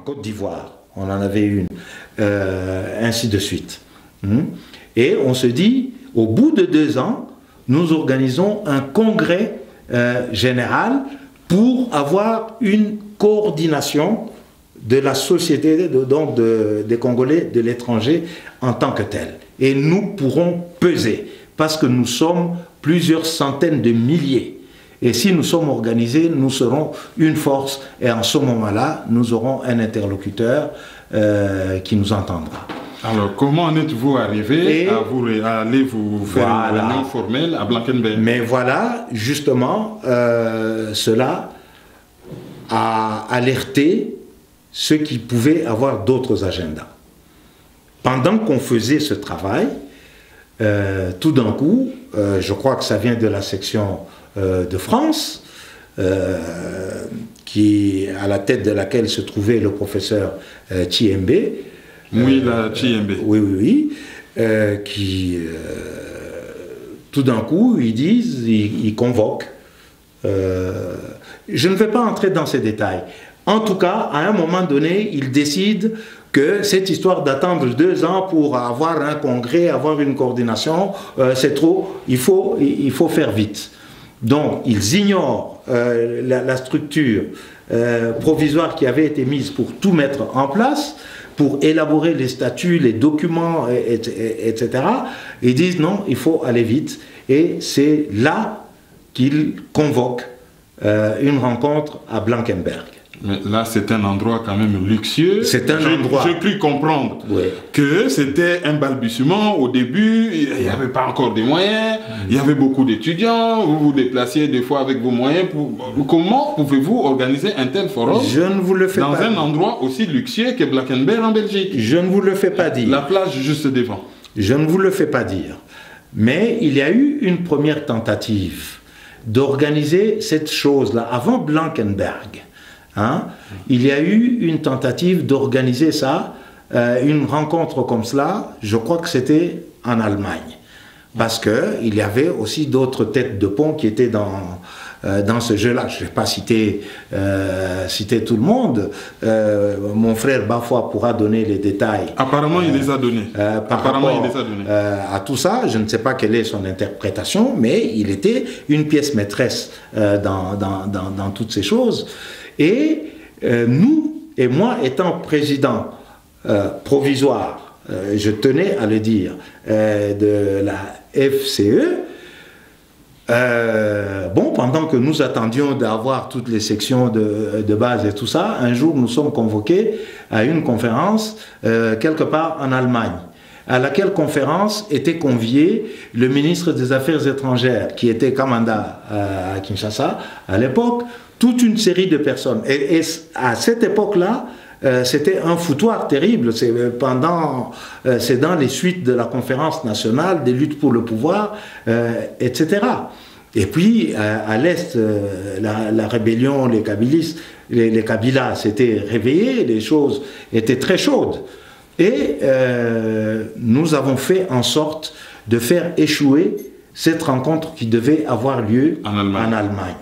Côte d'Ivoire, on en avait une, ainsi de suite. Et on se dit, au bout de 2 ans, nous organisons un congrès général pour avoir une coordination de la société, donc des Congolais de l'étranger en tant que tel. Et nous pourrons peser, parce que nous sommes plusieurs centaines de milliers. Et si nous sommes organisés, nous serons une force. Et en ce moment-là, nous aurons un interlocuteur qui nous entendra. Alors, comment en êtes-vous arrivé à aller vous faire une réunion formelle à Blankenberg? Mais voilà, justement, cela a alerté ceux qui pouvaient avoir d'autres agendas. Pendant qu'on faisait ce travail, tout d'un coup, je crois que ça vient de la section de France, à la tête de laquelle se trouvait le professeur Chiembe. Oui, la Chiembe. Oui, qui, tout d'un coup, ils convoquent. Je ne vais pas entrer dans ces détails. En tout cas, à un moment donné, ils décident que cette histoire d'attendre 2 ans pour avoir un congrès, avoir une coordination, c'est trop, il faut faire vite. Donc, ils ignorent la structure provisoire qui avait été mise pour tout mettre en place, pour élaborer les statuts, les documents, etc. Ils disent non, il faut aller vite. Et c'est là qu'ils convoquent une rencontre à Blankenberg. Mais là, c'est un endroit quand même luxueux. C'est un endroit. J'ai cru comprendre que c'était un balbutiement au début. Il n'y avait pas encore des moyens. Il y avait beaucoup d'étudiants. Vous vous déplaciez des fois avec vos moyens. Comment pouvez-vous organiser un tel forum dans un endroit aussi luxueux que Blankenberg en Belgique? Je ne vous le fais pas dire. La plage juste devant. Je ne vous le fais pas dire. Mais il y a eu une première tentative d'organiser cette chose-là avant Blankenberg. Il y a eu une tentative d'organiser ça, une rencontre comme cela, je crois que c'était en Allemagne. Parce qu'il y avait aussi d'autres têtes de pont qui étaient dans ce jeu-là. Je ne vais pas citer tout le monde. Mon frère Bafoua pourra donner les détails. Apparemment, il les a donnés. À tout ça, je ne sais pas quelle est son interprétation, mais il était une pièce maîtresse dans toutes ces choses. Et nous, et moi étant président provisoire, je tenais à le dire, de la FCE, pendant que nous attendions d'avoir toutes les sections de base et tout ça, un jour nous sommes convoqués à une conférence quelque part en Allemagne, à laquelle conférence était convié le ministre des Affaires étrangères, qui était commandant à Kinshasa à l'époque, toute une série de personnes. Et à cette époque-là, c'était un foutoir terrible. C'est dans les suites de la conférence nationale des luttes pour le pouvoir, etc. Et puis, à l'Est, la rébellion, les Kabylistes, les Kabylas s'étaient réveillés, les choses étaient très chaudes. Et nous avons fait en sorte de faire échouer cette rencontre qui devait avoir lieu en Allemagne.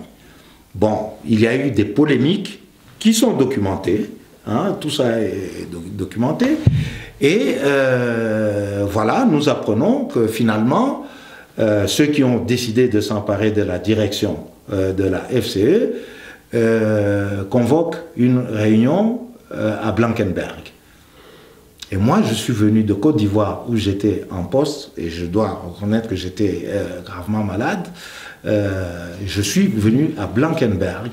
Bon, il y a eu des polémiques qui sont documentées, tout ça est documenté, et voilà, nous apprenons que finalement, ceux qui ont décidé de s'emparer de la direction de la FCE convoquent une réunion à Blankenberg. Et moi, je suis venu de Côte d'Ivoire où j'étais en poste, et je dois reconnaître que j'étais gravement malade. Je suis venu à Blankenberg,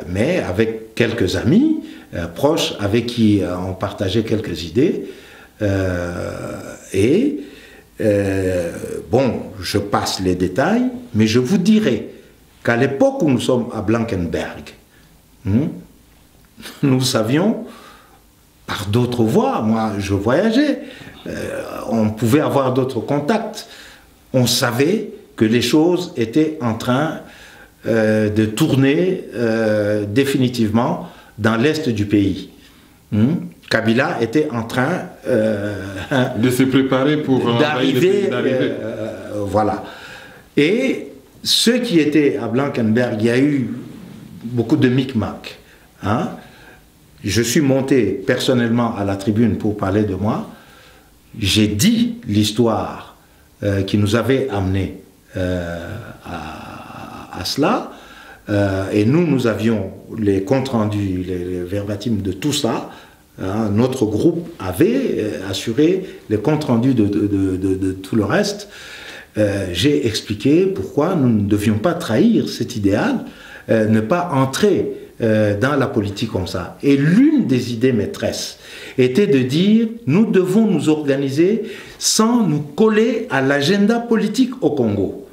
mais avec quelques amis proches avec qui on partageait quelques idées. Je passe les détails, mais je vous dirai qu'à l'époque où nous sommes à Blankenberg, nous savions par d'autres voies, moi je voyageais, on pouvait avoir d'autres contacts, on savait que les choses étaient en train de tourner définitivement dans l'est du pays. Kabila était en train de se préparer pour d'arriver. Voilà. Et ceux qui étaient à Blankenberg, il y a eu beaucoup de micmac. je suis monté personnellement à la tribune pour parler de moi. J'ai dit l'histoire qui nous avait amené à cela. Et nous avions les comptes rendus, les verbatims de tout ça. Notre groupe avait assuré les comptes rendus de tout le reste. J'ai expliqué pourquoi nous ne devions pas trahir cet idéal, ne pas entrer dans la politique comme ça. Et l'une des idées maîtresses était de dire nous devons nous organiser sans nous coller à l'agenda politique au Congo.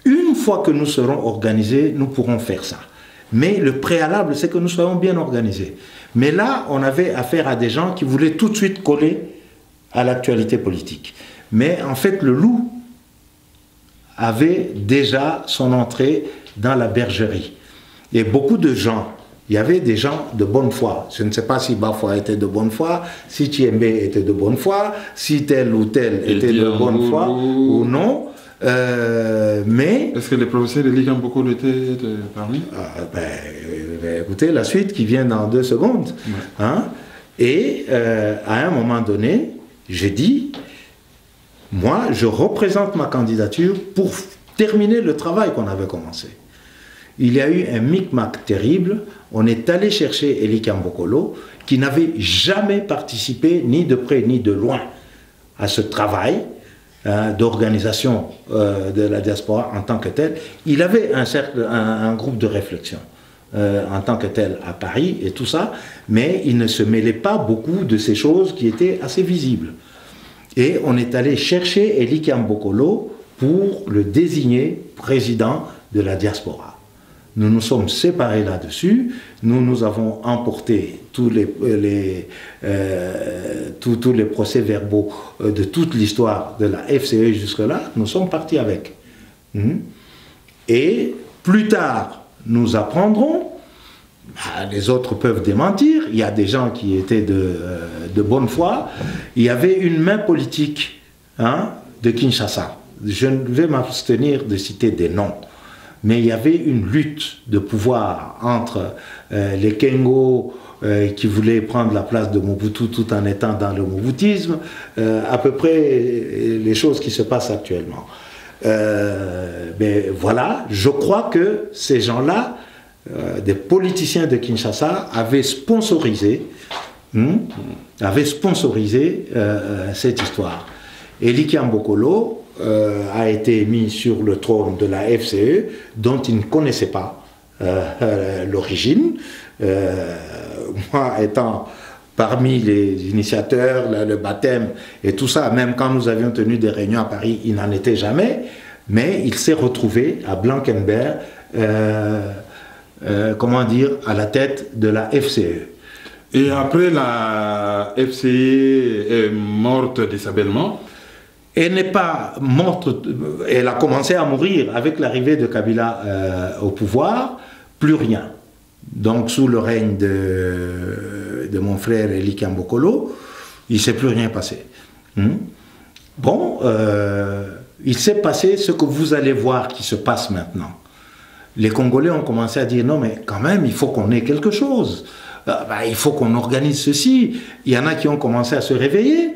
Une fois que nous serons organisés, nous pourrons faire ça. Mais le préalable, c'est que nous soyons bien organisés. Mais là, on avait affaire à des gens qui voulaient tout de suite coller à l'actualité politique. Mais en fait, le loup avait déjà son entrée dans la bergerie. Et beaucoup de gens, il y avait des gens de bonne foi. Je ne sais pas si Bafwa était de bonne foi, si Tchiembe était de bonne foi, si tel ou tel était de bonne foi ou non. Mais... Est-ce que les professeurs de Likam Bokolo étaient parmi? Écoutez, la suite qui vient dans 2 secondes. Ouais. Hein? Et à un moment donné, j'ai dit, moi, je représente ma candidature pour terminer le travail qu'on avait commencé. Il y a eu un micmac terrible. On est allé chercher Likam Bokolo, qui n'avait jamais participé, ni de près ni de loin, à ce travail d'organisation de la diaspora en tant que tel. Il avait un groupe de réflexion en tant que tel à Paris et tout ça, mais il ne se mêlait pas beaucoup de ces choses qui étaient assez visibles. Et on est allé chercher Likam Bokolo pour le désigner président de la diaspora. Nous nous sommes séparés là-dessus. Nous avons emporté tous les procès-verbaux de toute l'histoire de la FCE jusque-là. Nous sommes partis avec. Et plus tard, nous apprendrons, les autres peuvent démentir, il y a des gens qui étaient de bonne foi, il y avait une main politique de Kinshasa. Je vais m'abstenir de citer des noms. Mais il y avait une lutte de pouvoir entre les Kengo qui voulaient prendre la place de Mobutu tout en étant dans le moboutisme, à peu près les choses qui se passent actuellement. Mais voilà, je crois que ces gens-là, des politiciens de Kinshasa, avaient sponsorisé cette histoire. Et Likam Bokolo a été mis sur le trône de la FCE, dont il ne connaissait pas l'origine. Moi, étant parmi les initiateurs, le baptême et tout ça, même quand nous avions tenu des réunions à Paris, il n'en était jamais, mais il s'est retrouvé à Blankenberg, comment dire, à la tête de la FCE. Et après la FCE est morte désablement. Elle n'est pas morte, elle a commencé à mourir avec l'arrivée de Kabila au pouvoir, plus rien. Donc sous le règne de mon frère Likam Bokolo, il ne s'est plus rien passé. Bon, il s'est passé ce que vous allez voir qui se passe maintenant. Les Congolais ont commencé à dire non mais quand même il faut qu'on ait quelque chose, il faut qu'on organise ceci. Il y en a qui ont commencé à se réveiller.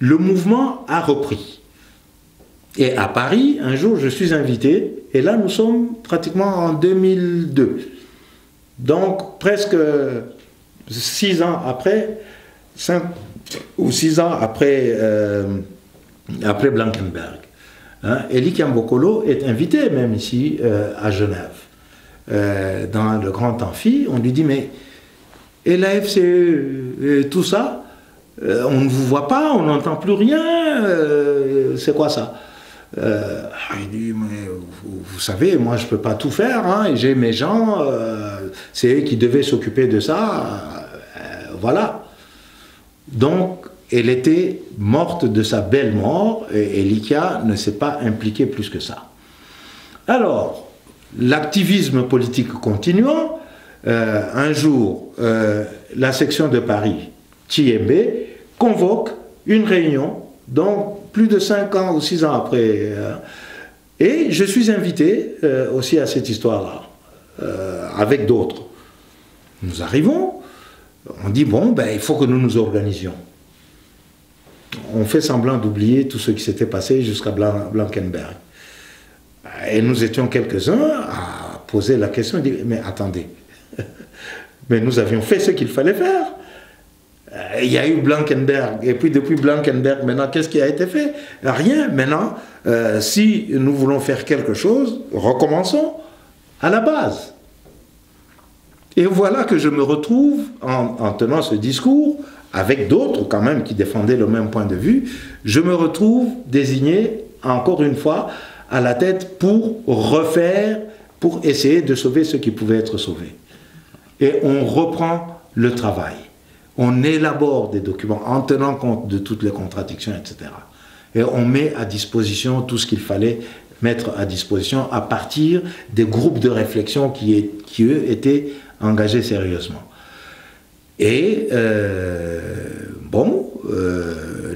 Le mouvement a repris. Et à Paris, un jour, je suis invité, et là, nous sommes pratiquement en 2002. Donc, presque 6 ans après, 5 ou 6 ans après Blankenberg. Et Likam Bokolo est invité, même ici, à Genève. Dans le grand amphi, on lui dit, mais, et la FCE, tout ça, on ne vous voit pas, on n'entend plus rien, c'est quoi ça? Il dit, mais vous savez, moi je ne peux pas tout faire, et j'ai mes gens, c'est eux qui devaient s'occuper de ça, voilà. Donc, elle était morte de sa belle mort, et Lika ne s'est pas impliqué plus que ça. Alors, l'activisme politique continuant, un jour, la section de Paris, Tchiembe, convoque une réunion, donc plus de 5 ans ou 6 ans après, et je suis invité aussi à cette histoire-là, avec d'autres. Nous arrivons, on dit, bon, ben, il faut que nous nous organisions. On fait semblant d'oublier tout ce qui s'était passé jusqu'à Blankenberg. Et nous étions quelques-uns à poser la question, dire, mais attendez, mais nous avions fait ce qu'il fallait faire. Il y a eu Blankenberg, et puis depuis Blankenberg, maintenant, qu'est-ce qui a été fait? Rien. Maintenant, si nous voulons faire quelque chose, recommençons à la base. Et voilà que je me retrouve, en tenant ce discours, avec d'autres quand même qui défendaient le même point de vue, je me retrouve désigné, encore une fois, à la tête pour refaire, pour essayer de sauver ce qui pouvait être sauvé. Et on reprend le travail. On élabore des documents en tenant compte de toutes les contradictions, etc. Et on met à disposition tout ce qu'il fallait mettre à disposition à partir des groupes de réflexion qui eux, étaient engagés sérieusement. Et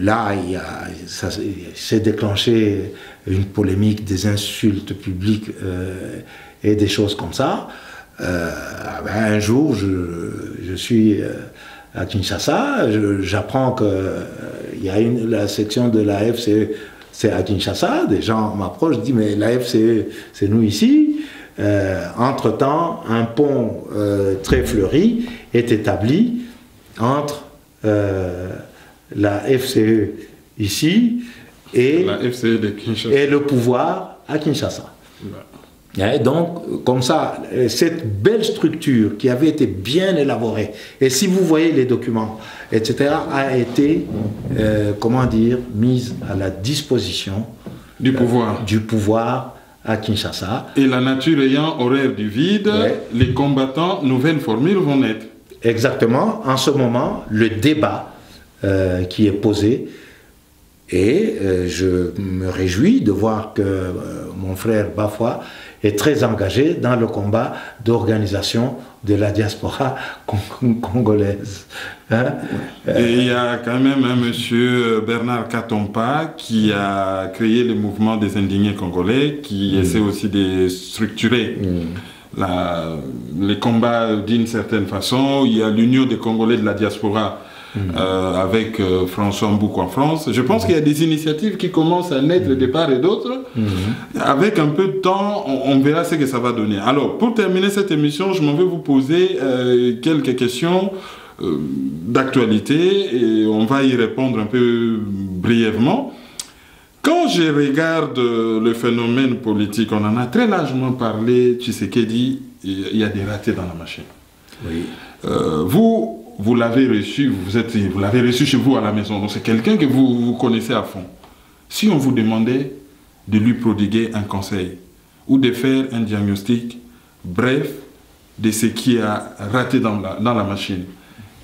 là, ça s'est déclenché une polémique, des insultes publiques et des choses comme ça. Un jour, je suis à Kinshasa, j'apprends qu'il y a la section de la FCE, c'est à Kinshasa, des gens m'approchent, disent mais la FCE, c'est nous ici. Entre-temps, un pont très fleuri est établi entre la FCE ici et le pouvoir à Kinshasa. Et donc, comme ça, cette belle structure qui avait été bien élaborée, et si vous voyez les documents, etc., a été, comment dire, mise à la disposition du pouvoir à Kinshasa. Et la nature ayant horreur du vide, ouais. Les combattants, nouvelles formules vont naître. Exactement. En ce moment, le débat qui est posé, et je me réjouis de voir que mon frère Bafwa est très engagé dans le combat d'organisation de la diaspora congolaise. Hein? Et il y a quand même un monsieur Bernard Katompa qui a créé le mouvement des indignés congolais, qui essaie aussi de structurer les combats d'une certaine façon. Il y a l'Union des Congolais de la diaspora avec François Mboukou en France. Je pense qu'il y a des initiatives qui commencent à naître de part et d'autre. Avec un peu de temps, on verra ce que ça va donner. Alors, pour terminer cette émission, je m'en vais vous poser quelques questions d'actualité et on va y répondre un peu brièvement. Quand je regarde le phénomène politique, on en a très largement parlé, Tshisekedi, il y a des ratés dans la machine. Oui. Vous l'avez reçu, vous l'avez reçu chez vous à la maison, donc c'est quelqu'un que vous connaissez à fond. Si on vous demandait de lui prodiguer un conseil ou de faire un diagnostic bref de ce qui a raté dans la machine,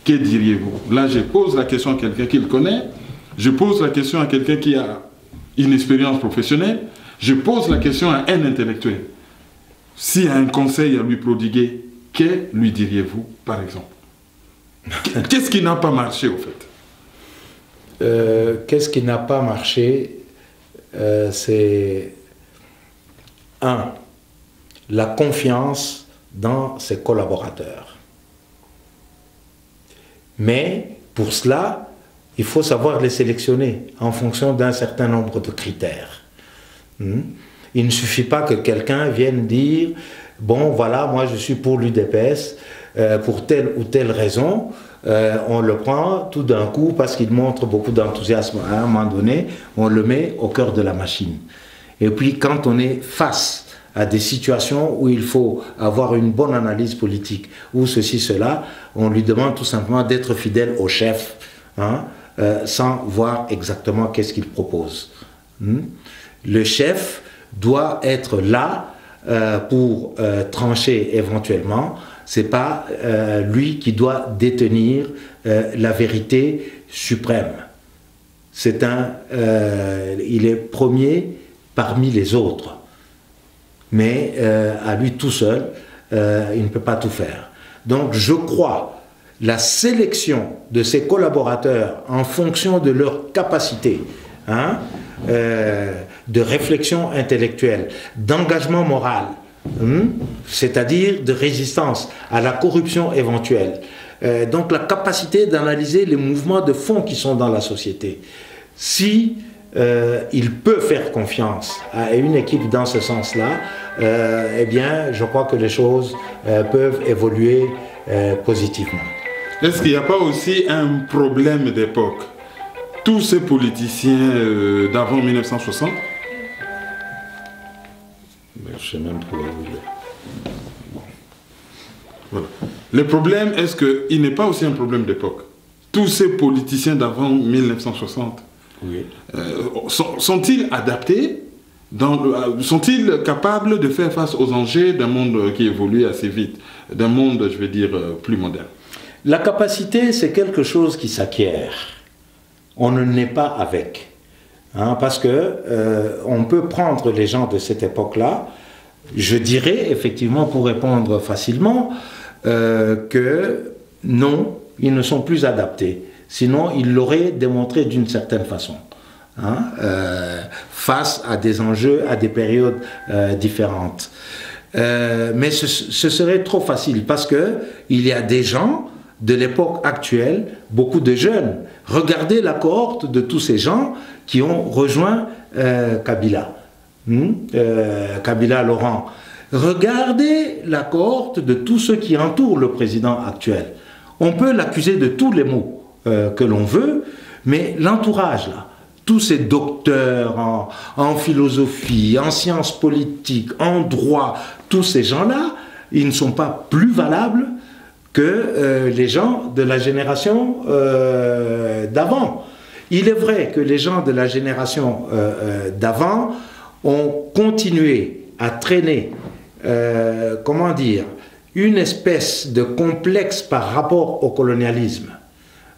que diriez-vous? Là, je pose la question à quelqu'un qui le connaît, je pose la question à quelqu'un qui a une expérience professionnelle, je pose la question à un intellectuel. S'il y a un conseil à lui prodiguer, que lui diriez-vous, par exemple? Qu'est-ce qui n'a pas marché, au fait? Qu'est-ce qui n'a pas marché? C'est la confiance dans ses collaborateurs. Mais pour cela, il faut savoir les sélectionner en fonction d'un certain nombre de critères. Il ne suffit pas que quelqu'un vienne dire « Bon, voilà, moi je suis pour l'UDPS, pour telle ou telle raison, on le prend tout d'un coup parce qu'il montre beaucoup d'enthousiasme. À un moment donné, on le met au cœur de la machine. Et puis quand on est face à des situations où il faut avoir une bonne analyse politique, ou ceci, cela, on lui demande tout simplement d'être fidèle au chef, sans voir exactement qu'est-ce qu'il propose. Le chef doit être là pour trancher éventuellement. C'est pas lui qui doit détenir la vérité suprême. Il est premier parmi les autres. Mais à lui tout seul, il ne peut pas tout faire. Donc je crois la sélection de ses collaborateurs en fonction de leur capacité, de réflexion intellectuelle, d'engagement moral, c'est-à-dire de résistance à la corruption éventuelle. Donc la capacité d'analyser les mouvements de fond qui sont dans la société. Si il peut faire confiance à une équipe dans ce sens-là, eh bien, je crois que les choses peuvent évoluer positivement. Est-ce qu'il n'y a pas aussi un problème d'époque? Tous ces politiciens d'avant 1960? Je ne sais même pas où il est. Voilà. Le problème, est-ce qu'il n'est pas aussi un problème d'époque? Tous ces politiciens d'avant 1960, oui. Sont-ils adaptés? Sont-ils capables de faire face aux enjeux d'un monde qui évolue assez vite, d'un monde, je veux dire, plus moderne? La capacité, c'est quelque chose qui s'acquiert. On ne naît pas avec. Parce que on peut prendre les gens de cette époque-là, je dirais effectivement pour répondre facilement, que non, ils ne sont plus adaptés. Sinon, ils l'auraient démontré d'une certaine façon. Face à des enjeux, à des périodes différentes. Mais ce serait trop facile parce que il y a des gens de l'époque actuelle, beaucoup de jeunes. Regardez la cohorte de tous ces gens qui ont rejoint Kabila. Kabila Laurent. Regardez la cohorte de tous ceux qui entourent le président actuel. On peut l'accuser de tous les maux que l'on veut, mais l'entourage là, tous ces docteurs en philosophie, en sciences politiques, en droit, tous ces gens-là, ils ne sont pas plus valables que les gens de la génération d'avant. Il est vrai que les gens de la génération d'avant ont continué à traîner, comment dire, une espèce de complexe par rapport au colonialisme.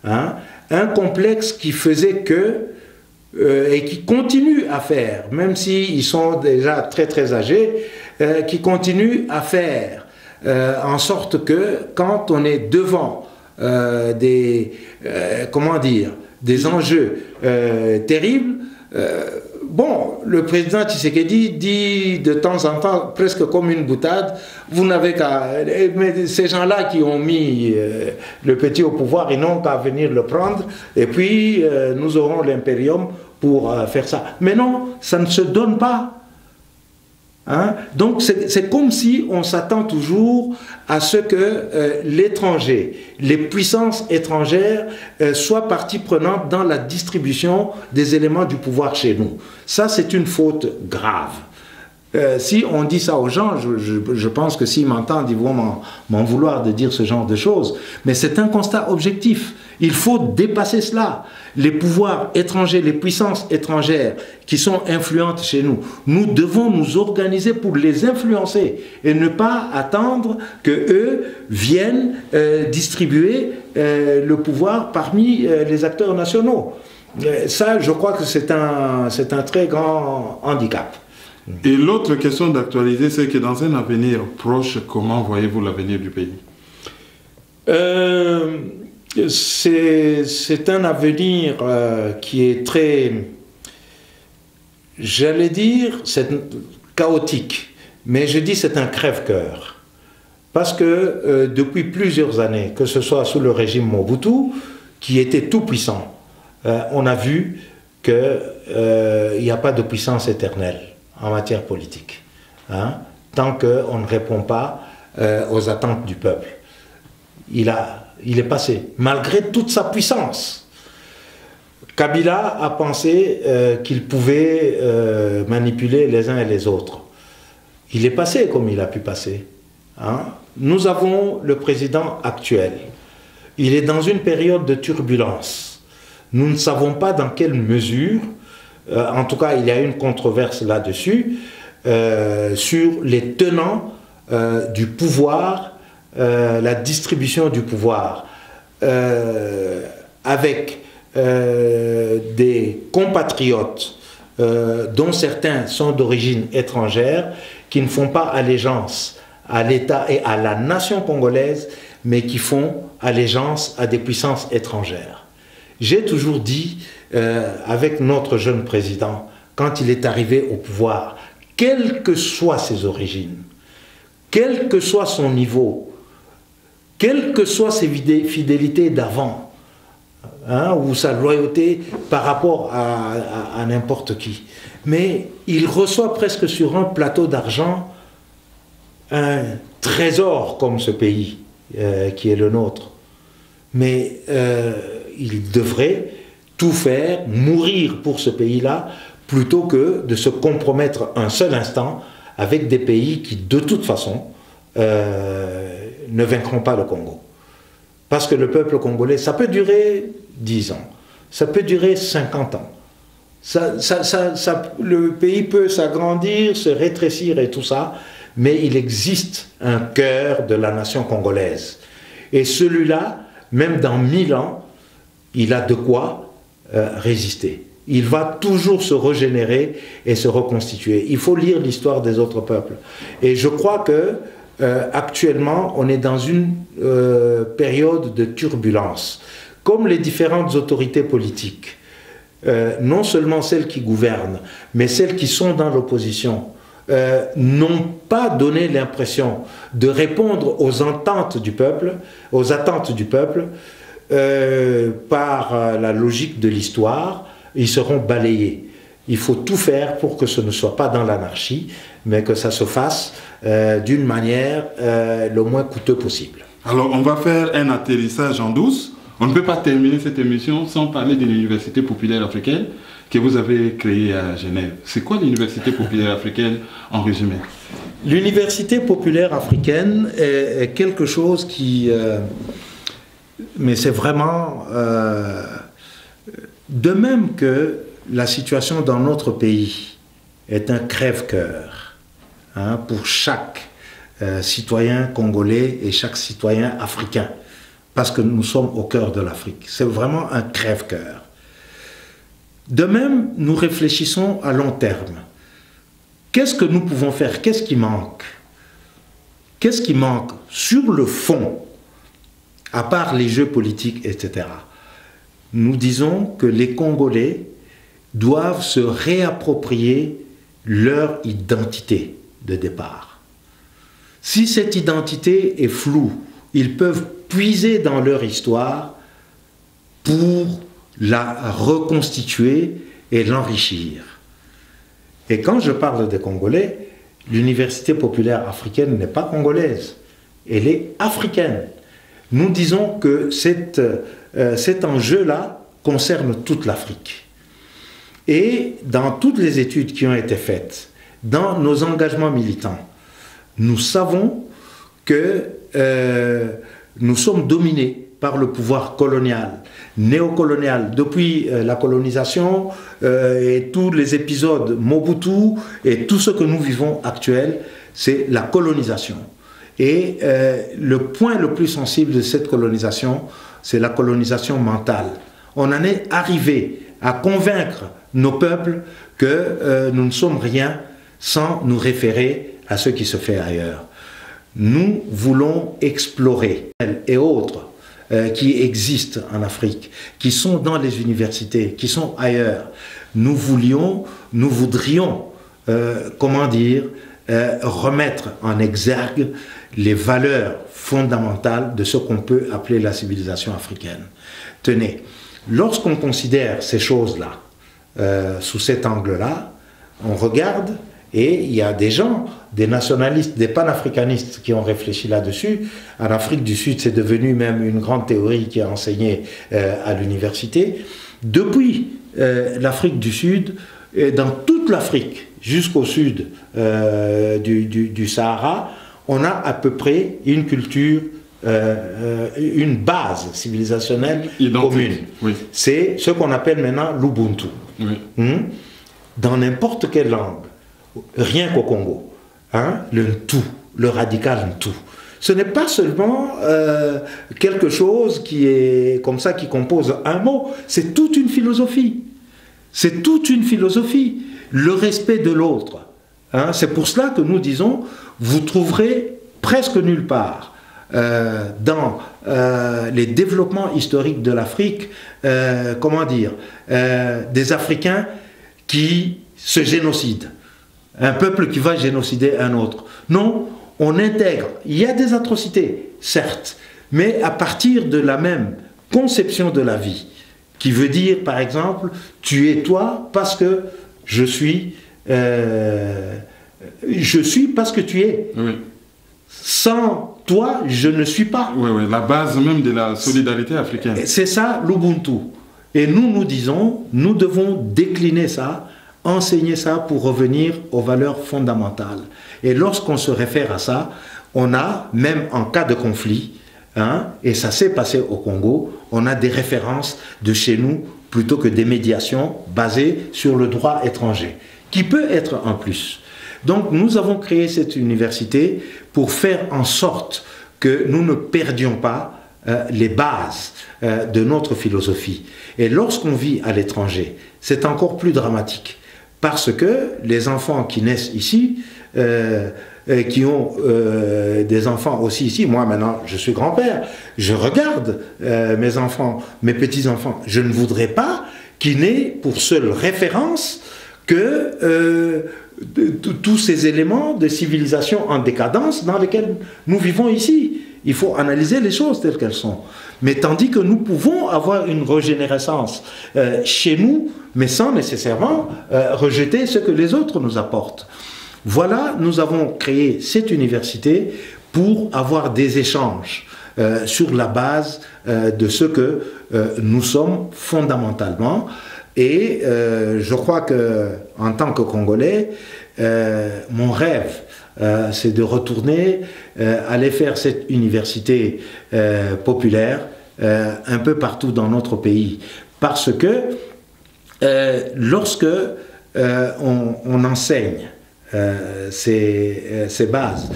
Un complexe qui faisait que, et qui continue à faire, même s'ils sont déjà très très âgés, qui continue à faire en sorte que quand on est devant comment dire, des enjeux terribles, bon, le président Tshisekedi dit de temps en temps, presque comme une boutade, vous n'avez qu'à... Mais ces gens-là qui ont mis le petit au pouvoir, ils n'ont qu'à venir le prendre, et puis nous aurons l'impérium pour faire ça. Mais non, ça ne se donne pas. Donc c'est comme si on s'attend toujours à ce que l'étranger, les puissances étrangères soient partie prenante dans la distribution des éléments du pouvoir chez nous. Ça, c'est une faute grave. Si on dit ça aux gens, je pense que s'ils m'entendent, ils vont m'en vouloir de dire ce genre de choses. Mais c'est un constat objectif. Il faut dépasser cela. Les pouvoirs étrangers, les puissances étrangères qui sont influentes chez nous, nous devons nous organiser pour les influencer et ne pas attendre qu'eux viennent distribuer le pouvoir parmi les acteurs nationaux. Ça, je crois que c'est un très grand handicap. Et l'autre question d'actualiser, c'est que dans un avenir proche, comment voyez-vous l'avenir du pays? C'est un avenir qui est très, j'allais dire, c'est chaotique, mais je dis c'est un crève-cœur. Parce que depuis plusieurs années, que ce soit sous le régime Mobutu, qui était tout puissant, on a vu qu'il n'y a pas de puissance éternelle en matière politique, tant qu'on ne répond pas aux attentes du peuple. Il est passé, malgré toute sa puissance. Kabila a pensé qu'il pouvait manipuler les uns et les autres. Il est passé comme il a pu passer. Nous avons le président actuel. Il est dans une période de turbulence. Nous ne savons pas dans quelle mesure, en tout cas il y a une controverse là-dessus, sur les tenants du pouvoir, la distribution du pouvoir, avec des compatriotes dont certains sont d'origine étrangère, qui ne font pas allégeance à l'État et à la nation congolaise, mais qui font allégeance à des puissances étrangères. J'ai toujours dit, avec notre jeune président, quand il est arrivé au pouvoir, quelles que soient ses origines, quel que soit son niveau, quelles que soient ses fidélités d'avant, hein, ou sa loyauté par rapport à n'importe qui, mais il reçoit presque sur un plateau d'argent un trésor comme ce pays qui est le nôtre. Mais il devrait tout faire, mourir pour ce pays-là, plutôt que de se compromettre un seul instant avec des pays qui, de toute façon, ne vaincront pas le Congo. Parce que le peuple congolais, ça peut durer 10 ans, ça peut durer 50 ans. Le pays peut s'agrandir, se rétrécir et tout ça, mais il existe un cœur de la nation congolaise. Et celui-là, même dans 1000 ans, il a de quoi résister. Il va toujours se régénérer et se reconstituer. Il faut lire l'histoire des autres peuples. Et je crois que actuellement, on est dans une période de turbulence. Comme les différentes autorités politiques, non seulement celles qui gouvernent, mais celles qui sont dans l'opposition, n'ont pas donné l'impression de répondre aux attentes du peuple, par la logique de l'histoire, ils seront balayés. Il faut tout faire pour que ce ne soit pas dans l'anarchie, mais que ça se fasse d'une manière le moins coûteuse possible. Alors, on va faire un atterrissage en douce. On ne peut pas terminer cette émission sans parler de l'Université populaire africaine que vous avez créée à Genève. C'est quoi l'Université populaire africaine en résumé? L'Université populaire africaine est quelque chose qui... mais c'est vraiment... de même que la situation dans notre pays est un crève-cœur, hein, pour chaque citoyen congolais et chaque citoyen africain, parce que nous sommes au cœur de l'Afrique. C'est vraiment un crève-cœur. De même, nous réfléchissons à long terme. Qu'est-ce que nous pouvons faire? Qu'est-ce qui manque? Qu'est-ce qui manque sur le fond, à part les jeux politiques, etc. Nous disons que les Congolais doivent se réapproprier leur identité de départ. Si cette identité est floue, ils peuvent puiser dans leur histoire pour la reconstituer et l'enrichir. Et quand je parle des Congolais, l'Université populaire africaine n'est pas congolaise, elle est africaine. Nous disons que cet enjeu-là concerne toute l'Afrique. Et dans toutes les études qui ont été faites, dans nos engagements militants, nous savons que nous sommes dominés par le pouvoir colonial, néocolonial, depuis la colonisation et tous les épisodes Mobutu et tout ce que nous vivons actuel, c'est la colonisation. Et le point le plus sensible de cette colonisation, c'est la colonisation mentale. On en est arrivé à convaincre nos peuples que nous ne sommes rien sans nous référer à ce qui se fait ailleurs. Nous voulons explorer et autres qui existent en Afrique, qui sont dans les universités, qui sont ailleurs. Nous voudrions, remettre en exergue les valeurs fondamentales de ce qu'on peut appeler la civilisation africaine. Tenez, lorsqu'on considère ces choses-là, sous cet angle-là, on regarde et il y a des gens, des nationalistes, des panafricanistes qui ont réfléchi là-dessus. En Afrique du Sud, c'est devenu même une grande théorie qui est enseignée à l'université. Depuis l'Afrique du Sud, et dans toute l'Afrique, jusqu'au sud du Sahara, on a à peu près une culture, une base civilisationnelle commune. Oui. C'est ce qu'on appelle maintenant l'Ubuntu. Oui. Dans n'importe quelle langue, rien qu'au Congo, hein, le tout, le radical tout. Ce n'est pas seulement quelque chose qui est comme ça, qui compose un mot, c'est toute une philosophie. C'est toute une philosophie, le respect de l'autre. Hein, c'est pour cela que nous disons, vous trouverez presque nulle part dans les développements historiques de l'Afrique, des Africains qui se génocident. Un peuple qui va génocider un autre. Non, on intègre. Il y a des atrocités, certes, mais à partir de la même conception de la vie, qui veut dire, par exemple, tu es toi parce que je suis parce que tu es. Oui. Sans toi, je ne suis pas. Oui, oui, la base même de la solidarité africaine. C'est ça l'Ubuntu. Et nous disons, nous devons décliner ça, enseigner ça pour revenir aux valeurs fondamentales. Et lorsqu'on se réfère à ça, on a, même en cas de conflit, hein, et ça s'est passé au Congo, on a des références de chez nous plutôt que des médiations basées sur le droit étranger, qui peut être un plus. Donc nous avons créé cette université pour faire en sorte que nous ne perdions pas les bases de notre philosophie. Et lorsqu'on vit à l'étranger, c'est encore plus dramatique, parce que les enfants qui naissent ici, qui ont des enfants aussi ici, moi maintenant je suis grand-père, je regarde mes enfants, mes petits-enfants, je ne voudrais pas qu'ils n'aient pour seule référence que tous ces éléments de civilisation en décadence dans lesquels nous vivons ici. Il faut analyser les choses telles qu'elles sont. Mais tandis que nous pouvons avoir une régénérescence chez nous, mais sans nécessairement rejeter ce que les autres nous apportent. Voilà, nous avons créé cette université pour avoir des échanges sur la base de ce que nous sommes fondamentalement. Et je crois que, en tant que Congolais, mon rêve, c'est de retourner, aller faire cette université populaire un peu partout dans notre pays. Parce que lorsque on enseigne ces bases,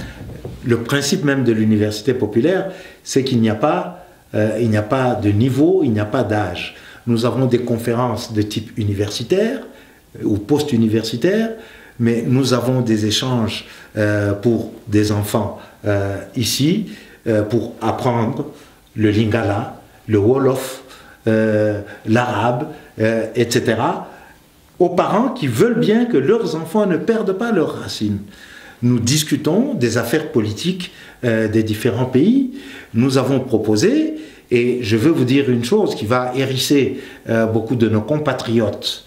le principe même de l'université populaire, c'est qu'il n'y a pas de niveau, il n'y a pas d'âge. Nous avons des conférences de type universitaire ou post-universitaire, mais nous avons des échanges pour des enfants ici, pour apprendre le lingala, le wolof, l'arabe, etc., aux parents qui veulent bien que leurs enfants ne perdent pas leurs racines. Nous discutons des affaires politiques des différents pays. Nous avons proposé, et je veux vous dire une chose qui va hérisser beaucoup de nos compatriotes,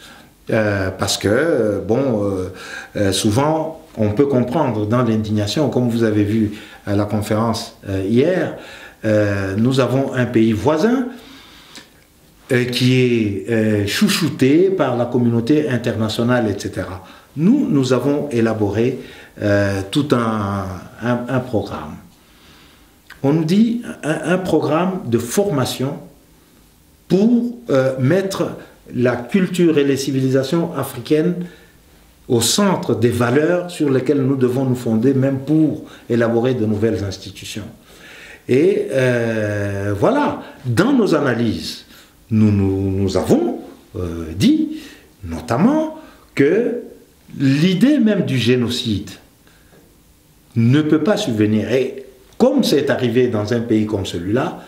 parce que, souvent, on peut comprendre dans l'indignation, comme vous avez vu à la conférence hier, nous avons un pays voisin qui est chouchouté par la communauté internationale, etc. Nous avons élaboré tout un programme. On nous dit un programme de formation pour mettre la culture et les civilisations africaines au centre des valeurs sur lesquelles nous devons nous fonder, même pour élaborer de nouvelles institutions. Et voilà, dans nos analyses, nous avons dit notamment que l'idée même du génocide ne peut pas subvenir. Et comme c'est arrivé dans un pays comme celui-là,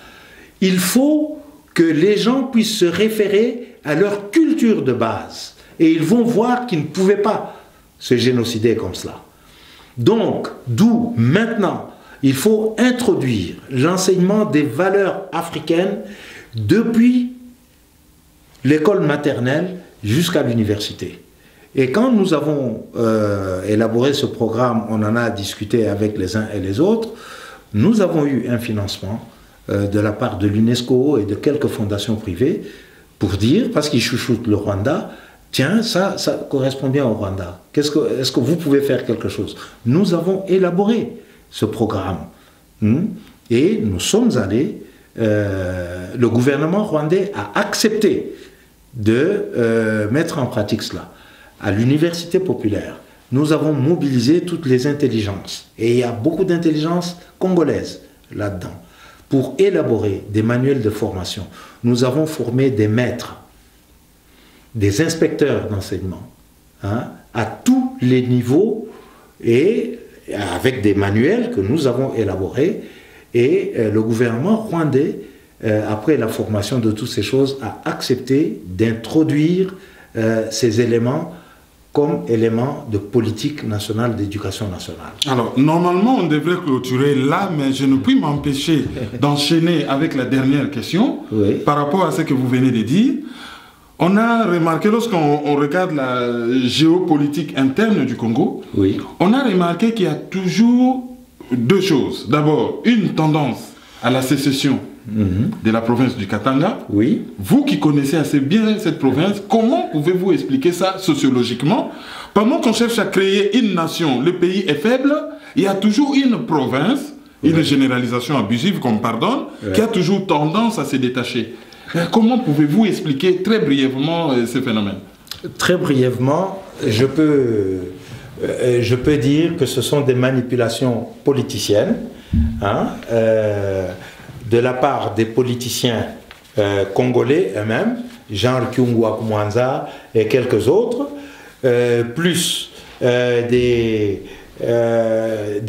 il faut que les gens puissent se référer à leur culture de base. Et ils vont voir qu'ils ne pouvaient pas se génocider comme cela. Donc, d'où maintenant, il faut introduire l'enseignement des valeurs africaines depuis l'école maternelle jusqu'à l'université. Et quand nous avons élaboré ce programme, on en a discuté avec les uns et les autres, nous avons eu un financement de la part de l'UNESCO et de quelques fondations privées pour dire, parce qu'ils chouchoutent le Rwanda, tiens, ça correspond bien au Rwanda. Est-ce que vous pouvez faire quelque chose? Nous avons élaboré ce programme. Et nous sommes allés, le gouvernement rwandais a accepté de mettre en pratique cela. À l'université populaire, nous avons mobilisé toutes les intelligences, et il y a beaucoup d'intelligences congolaises là-dedans, pour élaborer des manuels de formation. Nous avons formé des maîtres, des inspecteurs d'enseignement, à tous les niveaux, et avec des manuels que nous avons élaborés, et le gouvernement rwandais, après la formation de toutes ces choses, a accepté d'introduire ces éléments comme élément de politique nationale d'éducation nationale. Alors, normalement, on devrait clôturer là, mais je ne puis m'empêcher d'enchaîner avec la dernière question par rapport à ce que vous venez de dire. On a remarqué, lorsqu'on regarde la géopolitique interne du Congo, on a remarqué qu'il y a toujours deux choses. D'abord, une tendance à la sécession de la province du Katanga. Vous qui connaissez assez bien cette province, comment pouvez-vous expliquer ça sociologiquement? Pendant qu'on cherche à créer une nation, le pays est faible, il y a toujours une province, une généralisation abusive qu'on me pardonne, qui a toujours tendance à se détacher. Comment pouvez-vous expliquer très brièvement ce phénomène? Très brièvement, je peux dire que ce sont des manipulations politiciennes, de la part des politiciens congolais eux-mêmes, Jean Kyungwa Koumanza et quelques autres, plus des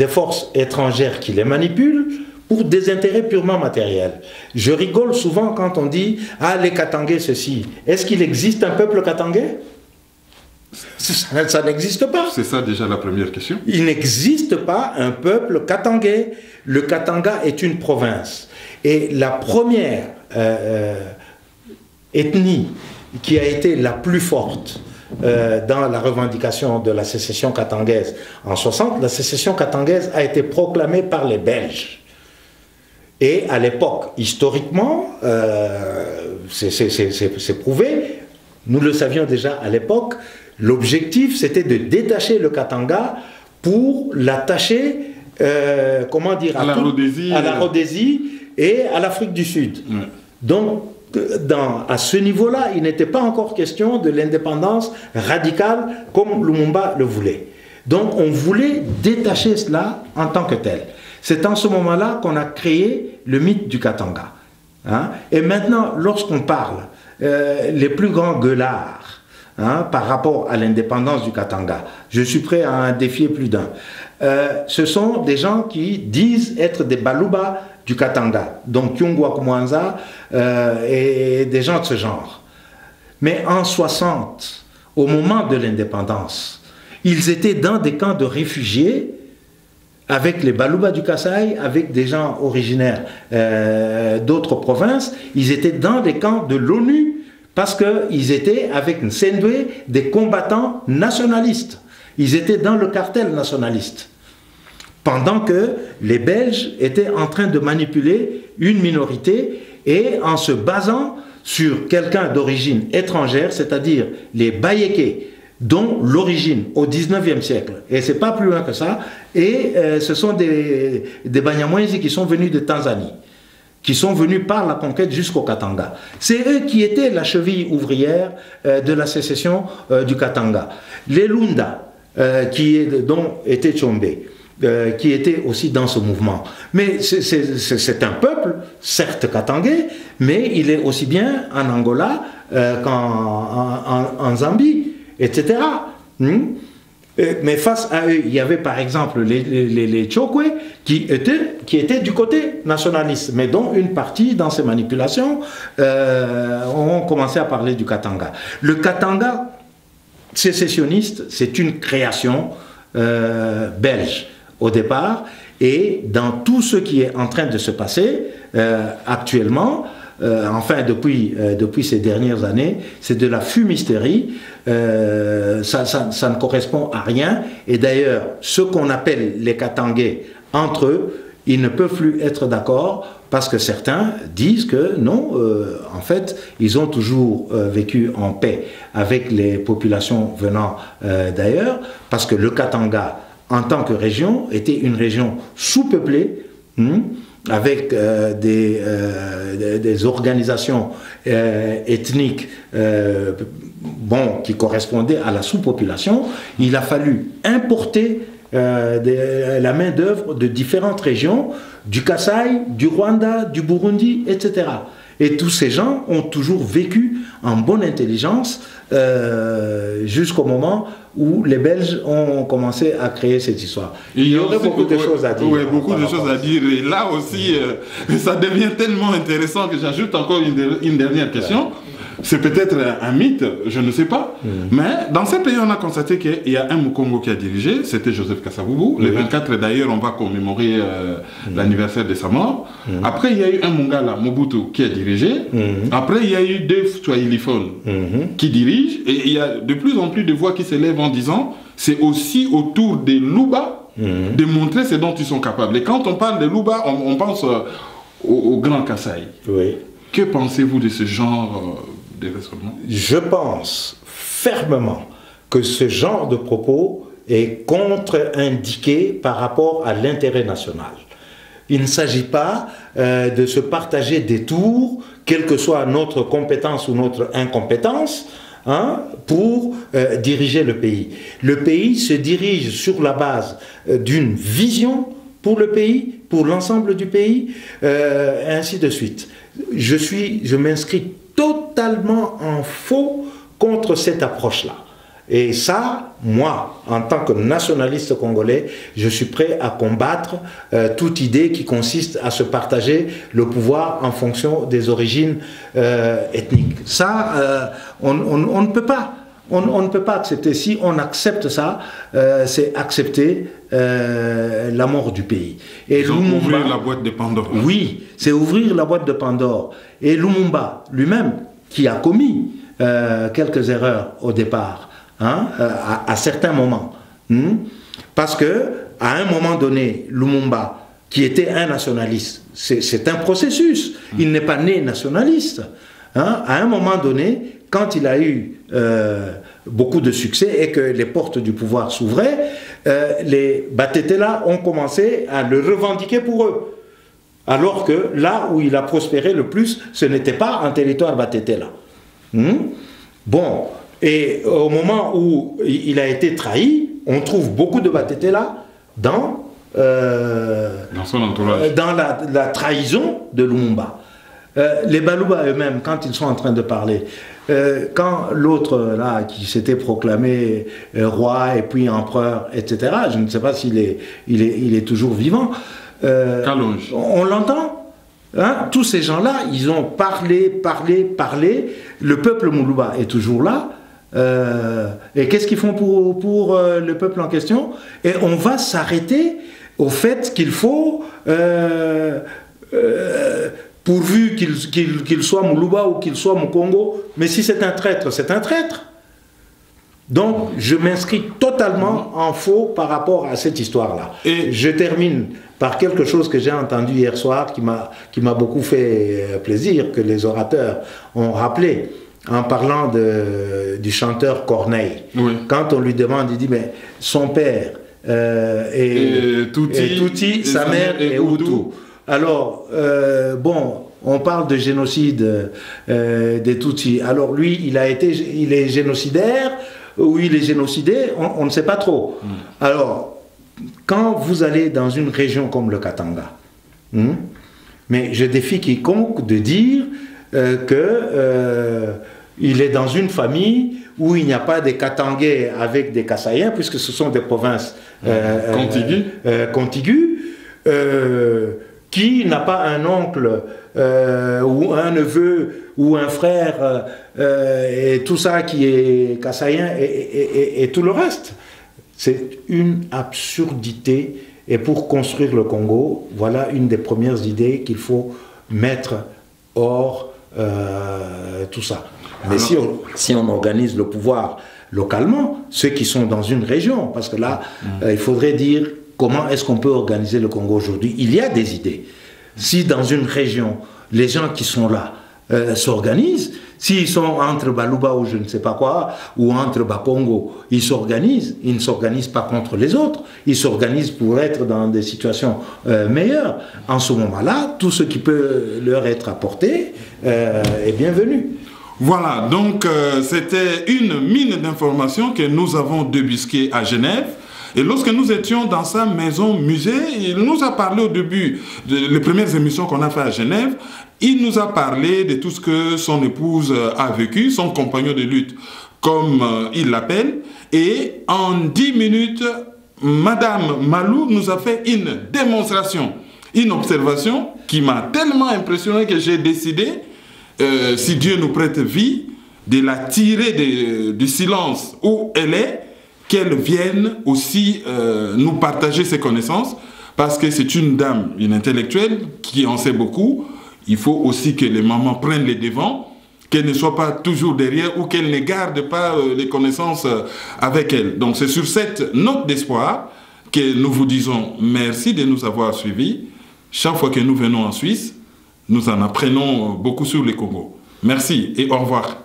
forces étrangères qui les manipulent pour des intérêts purement matériels. Je rigole souvent quand on dit « Ah, les Katangais, ceci ». Est-ce qu'il existe un peuple katangais? Ça n'existe pas. C'est ça déjà la première question. Il n'existe pas un peuple katangais. Le Katanga est une province. Et la première ethnie qui a été la plus forte dans la revendication de la sécession katangaise en 60, la sécession katangaise a été proclamée par les Belges. Et à l'époque, historiquement, c'est prouvé, nous le savions déjà à l'époque, l'objectif c'était de détacher le Katanga pour l'attacher comment dire, à la Rhodésie et à l'Afrique du Sud. Donc, à ce niveau-là, il n'était pas encore question de l'indépendance radicale comme Lumumba le voulait. Donc, on voulait détacher cela en tant que tel. C'est en ce moment-là qu'on a créé le mythe du Katanga. Et maintenant, lorsqu'on parle, les plus grands gueulards par rapport à l'indépendance du Katanga, je suis prêt à en défier plus d'un. Ce sont des gens qui disent être des Baluba du Katanga, donc Kyungwa Koumanza et des gens de ce genre. Mais en 60, au moment de l'indépendance, ils étaient dans des camps de réfugiés avec les Baluba du Kasaï, avec des gens originaires d'autres provinces. Ils étaient dans des camps de l'ONU parce qu'ils étaient avec Nsendwe des combattants nationalistes. Ils étaient dans le cartel nationaliste. Pendant que les Belges étaient en train de manipuler une minorité et en se basant sur quelqu'un d'origine étrangère, c'est-à-dire les Bayékés, dont l'origine au 19e siècle, et c'est pas plus loin que ça, et ce sont des Banyamwezi qui sont venus de Tanzanie, qui sont venus par la conquête jusqu'au Katanga. C'est eux qui étaient la cheville ouvrière de la sécession du Katanga. Les Lunda, dont était Tchombe, qui était aussi dans ce mouvement. Mais c'est un peuple, certes katangais, mais il est aussi bien en Angola qu'en Zambie, etc. Mais face à eux, il y avait par exemple les Tchokwe qui étaient du côté nationaliste, mais dont une partie dans ces manipulations ont commencé à parler du Katanga. Le Katanga sécessionniste, c'est une création belge au départ, et dans tout ce qui est en train de se passer actuellement, enfin depuis ces dernières années, c'est de la fumisterie, ça ne correspond à rien, et d'ailleurs ce qu'on appelle les Katangais entre eux, ils ne peuvent plus être d'accord parce que certains disent que non, en fait, ils ont toujours vécu en paix avec les populations venant d'ailleurs, parce que le Katanga, en tant que région, était une région sous-peuplée, avec des organisations ethniques qui correspondaient à la sous-population. Il a fallu importer la main-d'œuvre de différentes régions, du Kasaï, du Rwanda, du Burundi, etc. Et tous ces gens ont toujours vécu en bonne intelligence jusqu'au moment où les Belges ont commencé à créer cette histoire. Il y aurait beaucoup de choses à dire. Oui, beaucoup de choses à dire. Et là aussi, ça devient tellement intéressant que j'ajoute encore une dernière question. C'est peut-être un mythe, je ne sais pas. Mais dans ces pays, on a constaté qu'il y a un Mukongo qui a dirigé, c'était Joseph Kasavubu. Le 24 d'ailleurs, on va commémorer l'anniversaire de sa mort. Après, il y a eu un Mungala, Mobutu, qui a dirigé. Après, il y a eu deux Swahiliphones qui dirigent. Et il y a de plus en plus de voix qui s'élèvent en disant c'est aussi au tour des Luba de montrer ce dont ils sont capables. Et quand on parle de Luba, on pense au Grand Kasaï. Oui. Que pensez-vous de ce genre de raisonnement? Je pense fermement que ce genre de propos est contre-indiqué par rapport à l'intérêt national. Il ne s'agit pas de se partager des tours, quelle que soit notre compétence ou notre incompétence, pour diriger le pays. Le pays se dirige sur la base d'une vision pour le pays, pour l'ensemble du pays, et ainsi de suite. Je m'inscris totalement en faux contre cette approche-là. Et ça, moi, en tant que nationaliste congolais, je suis prêt à combattre toute idée qui consiste à se partager le pouvoir en fonction des origines ethniques. Ça, on ne peut pas. On ne peut pas accepter. Si on accepte ça, c'est accepter la mort du pays. Et Lumumba, ouvrir la boîte de Pandore. Oui, c'est ouvrir la boîte de Pandore. Et Lumumba lui-même, qui a commis quelques erreurs au départ, à certains moments. Parce que à un moment donné, Lumumba, qui était un nationaliste, c'est un processus. Il n'est pas né nationaliste. À un moment donné, quand il a eu beaucoup de succès et que les portes du pouvoir s'ouvraient, les Batetela ont commencé à le revendiquer pour eux. Alors que là où il a prospéré le plus, ce n'était pas un territoire Batetela. Bon, et au moment où il a été trahi, on trouve beaucoup de Batetela dans son entourage. Dans la trahison de Lumumba. Les Baluba eux-mêmes, quand ils sont en train de parler, quand l'autre là qui s'était proclamé roi et puis empereur, etc., je ne sais pas s'il est toujours vivant, on l'entend. Tous ces gens-là, ils ont parlé. Le peuple Muluba est toujours là. Et qu'est-ce qu'ils font pour le peuple en question? Et on va s'arrêter au fait qu'il faut, pourvu qu'il soit Muluba ou qu'il soit Mukongo, mais si c'est un traître, c'est un traître. Donc, je m'inscris totalement en faux par rapport à cette histoire-là. Et je termine par quelque chose que j'ai entendu hier soir qui m'a beaucoup fait plaisir, que les orateurs ont rappelé, en parlant du chanteur Corneille. Oui. Quand on lui demande, il dit, mais son père est Tutsi, sa mère est Hutu. Alors, bon, on parle de génocide des Tutsis. Alors lui, il est génocidaire, ou il est génocidé, on ne sait pas trop. Alors, quand vous allez dans une région comme le Katanga, mais je défie quiconque de dire il est dans une famille où il n'y a pas des Katangais avec des Kasaïens, puisque ce sont des provinces contiguës, qui n'a pas un oncle ou un neveu ou un frère et tout ça qui est Kasaïen et tout le reste. C'est une absurdité. Et pour construire le Congo, voilà une des premières idées qu'il faut mettre hors tout ça. Mais si on organise le pouvoir localement, ceux qui sont dans une région, parce que là, il faudrait dire comment est-ce qu'on peut organiser le Congo aujourd'hui. Il y a des idées. Si dans une région, les gens qui sont là s'organisent, s'ils sont entre Baluba ou je ne sais pas quoi, ou entre Bakongo, ils s'organisent, ils ne s'organisent pas contre les autres, ils s'organisent pour être dans des situations meilleures. En ce moment-là, tout ce qui peut leur être apporté est bienvenu. Voilà, donc c'était une mine d'informations que nous avons débusquée à Genève. Et lorsque nous étions dans sa maison-musée, il nous a parlé au début des premières émissions qu'on a fait à Genève. Il nous a parlé de tout ce que son épouse a vécu, son compagnon de lutte, comme il l'appelle. Et en 10 minutes, Madame Malou nous a fait une démonstration, une observation qui m'a tellement impressionné que j'ai décidé, si Dieu nous prête vie, de la tirer du silence où elle est, qu'elle vienne aussi nous partager ses connaissances, parce que c'est une dame, une intellectuelle, qui en sait beaucoup. Il faut aussi que les mamans prennent les devants, qu'elles ne soient pas toujours derrière ou qu'elles ne gardent pas les connaissances avec elles. Donc c'est sur cette note d'espoir que nous vous disons merci de nous avoir suivis. Chaque fois que nous venons en Suisse, nous en apprenons beaucoup sur le Congo. Merci et au revoir.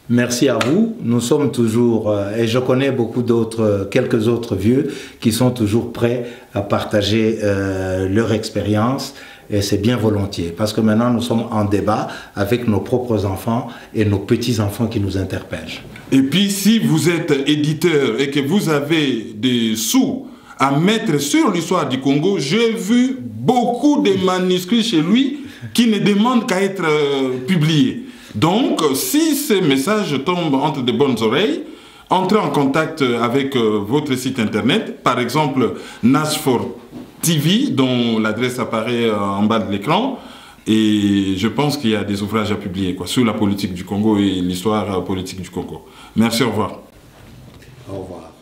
Merci à vous. Nous sommes toujours, et je connais quelques autres vieux qui sont toujours prêts à partager leur expérience, et c'est bien volontiers, parce que maintenant nous sommes en débat avec nos propres enfants et nos petits-enfants qui nous interpellent. Et puis si vous êtes éditeur et que vous avez des sous à mettre sur l'histoire du Congo, j'ai vu beaucoup de manuscrits chez lui qui ne demandent qu'à être publiés. Donc, si ces messages tombent entre de bonnes oreilles, entrez en contact avec votre site internet, par exemple NASFOR TV, dont l'adresse apparaît en bas de l'écran, et je pense qu'il y a des ouvrages à publier sur la politique du Congo et l'histoire politique du Congo. Merci, au revoir. Au revoir.